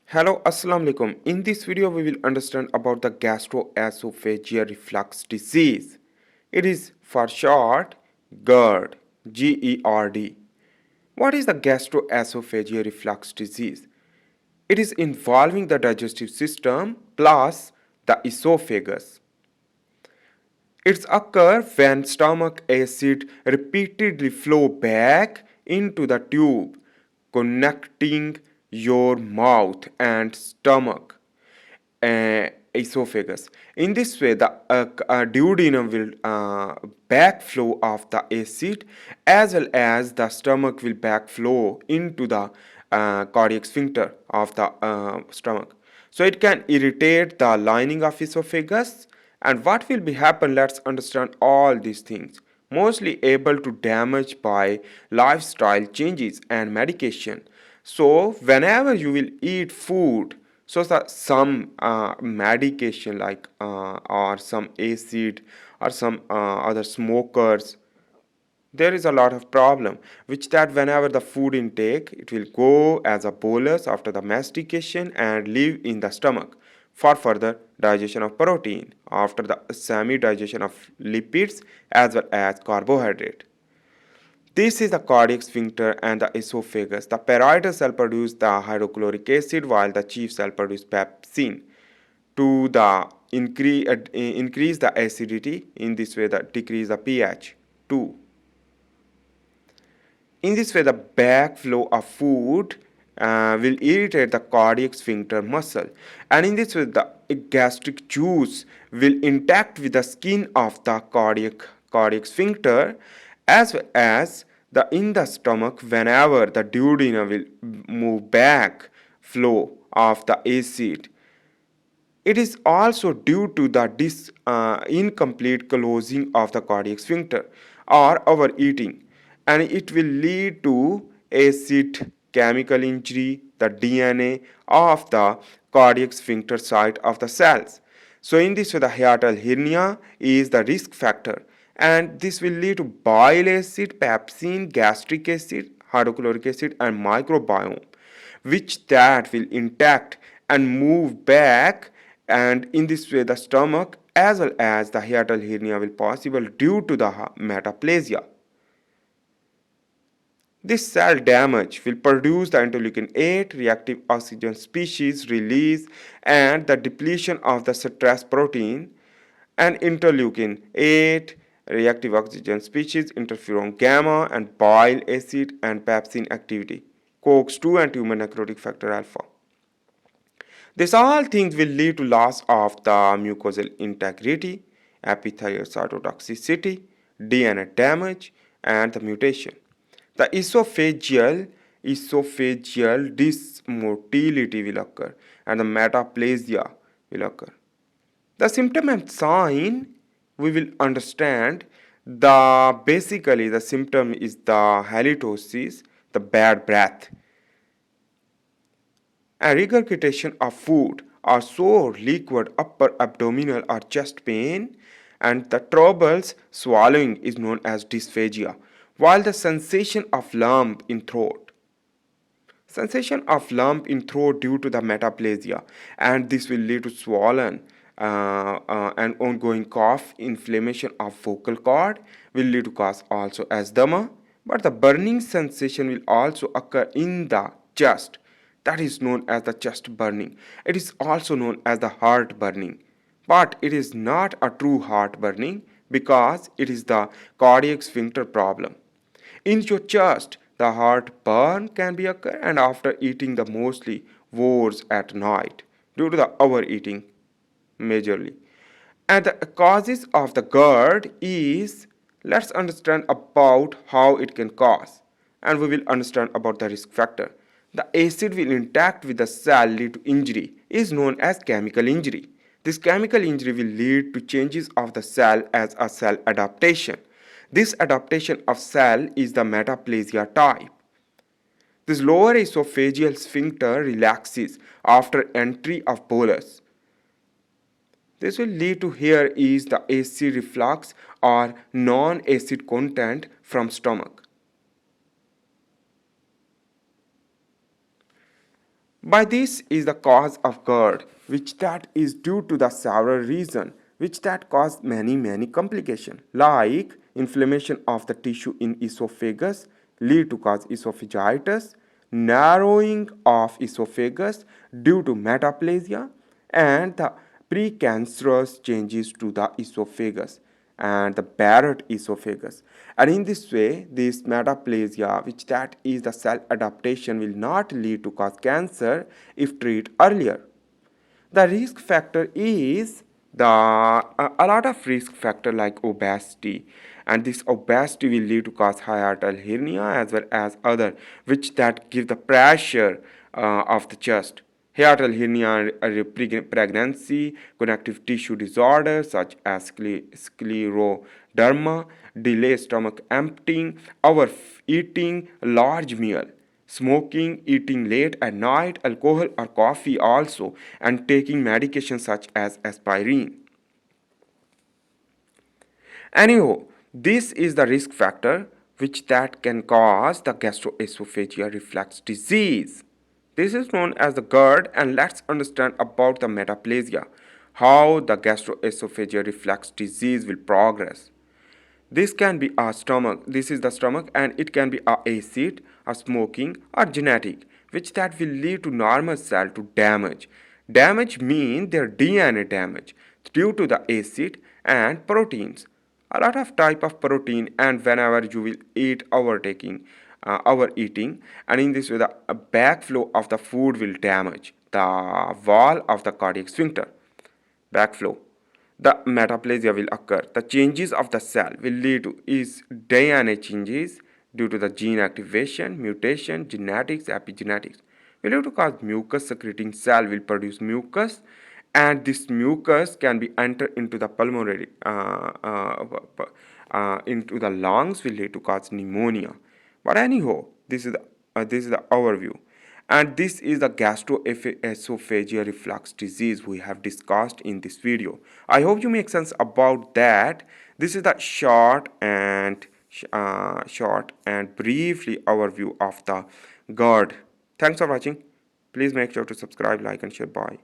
Hello, Assalamu alaikum. In this video, we will understand about the gastroesophageal reflux disease. It is for short GERD, G-E-R-D. What is the gastroesophageal reflux disease? It is involving the digestive system plus the esophagus. It occurs when stomach acid repeatedly flow back into the tube connecting your mouth and stomach esophagus. In this way, the duodenum will backflow of the acid as well as the stomach will backflow into the cardiac sphincter of the stomach. So it can irritate the lining of esophagus. And what will be happen? Let's understand all these things. Mostly able to damage by lifestyle changes and medication. So whenever you will eat food, so some medication like or some acid or some other smokers, there is a lot of problem which that whenever the food intake it will go as a bolus after the mastication and live in the stomach for further digestion of protein after the semi digestion of lipids as well as carbohydrate. This is the cardiac sphincter and the esophagus. The parietal cell produce the hydrochloric acid while the chief cell produce pepsin to the increase the acidity. In this way, the decrease the pH 2. In this way, the backflow of food will irritate the cardiac sphincter muscle, and in this way, the gastric juice will intact with the skin of the cardiac sphincter, as well as the in the stomach. Whenever the duodenum will move back flow of the acid, it is also due to the incomplete closing of the cardiac sphincter or overeating, and it will lead to acid chemical injury, the DNA of the cardiac sphincter site of the cells. So, in this way, the hiatal hernia is the risk factor, and this will lead to bile acid, pepsin, gastric acid, hydrochloric acid, and microbiome which that will intact and move back, and in this way the stomach as well as the hiatal hernia will possible due to the metaplasia. This cell damage will produce the interleukin 8 reactive oxygen species release and the depletion of the stress protein, and interleukin 8 reactive oxygen species interferon gamma and bile acid and pepsin activity, COX-2 and tumor necrotic factor alpha. These all things will lead to loss of the mucosal integrity, epithelial cytotoxicity, DNA damage, and the mutation. The esophageal dysmotility will occur, and the metaplasia will occur. The symptom and sign we will understand. The basically the symptom is the halitosis, the bad breath, and regurgitation of food or sore liquid upper abdominal or chest pain, and the troubles swallowing is known as dysphagia, while the sensation of lump in throat. Sensation of lump in throat due to the metaplasia, and this will lead to swollen and ongoing cough. Inflammation of vocal cord will lead to cause also asthma, but the burning sensation will also occur in the chest. That is known as the chest burning. It is also known as the heart burning, but it is not a true heart burning because it is the cardiac sphincter problem. In your chest, the heart burn can be occur, and after eating the mostly wars at night due to the overeating majorly. And the causes of the GERD is, let's understand about how it can cause, and we will understand about the risk factor. The acid will interact with the cell lead to injury is known as chemical injury. This chemical injury will lead to changes of the cell as a cell adaptation. This adaptation of cell is the metaplasia type. This lower esophageal sphincter relaxes after entry of bolus. This will lead to here is the acid reflux or non-acid content from stomach. By this is the cause of GERD, which that is due to the several reasons, which that cause many complications, like inflammation of the tissue in esophagus, lead to cause esophagitis, narrowing of esophagus due to metaplasia, and the precancerous changes to the esophagus and the Barrett esophagus. And in this way, this metaplasia, which that is the cell adaptation, will not lead to cause cancer if treated earlier. The risk factor is a lot of risk factor like obesity, and this obesity will lead to cause hiatal hernia as well as other, which that give the pressure of the chest. Hiatal hernia pregnancy, connective tissue disorders such as scleroderma, delay stomach emptying, overeating, large meal, smoking, eating late at night, alcohol or coffee also, and taking medications such as aspirin. Anyhow, this is the risk factor which that can cause the gastroesophageal reflux disease. This is known as the GERD, and let's understand about the metaplasia, how the gastroesophageal reflux disease will progress. This can be a stomach, this is the stomach, and it can be a acid, a smoking, or genetic, which that will lead to normal cell to damage. Damage means their DNA damage due to the acid and proteins. A lot of type of protein, and whenever you will eat overtaking, overeating, and in this way the backflow of the food will damage the wall of the cardiac sphincter. Backflow, the metaplasia will occur. The changes of the cell will lead to is DNA changes due to the gene activation, mutation, genetics, epigenetics. Will lead to cause mucus secreting cell will produce mucus, and this mucus can be entered into the pulmonary into the lungs, will lead to cause pneumonia. But anyhow, this is the overview. And this is the gastroesophageal reflux disease we have discussed in this video. I hope you make sense about that. This is the short and briefly overview of the GERD. Thanks for watching. Please make sure to subscribe, like, and share. Bye.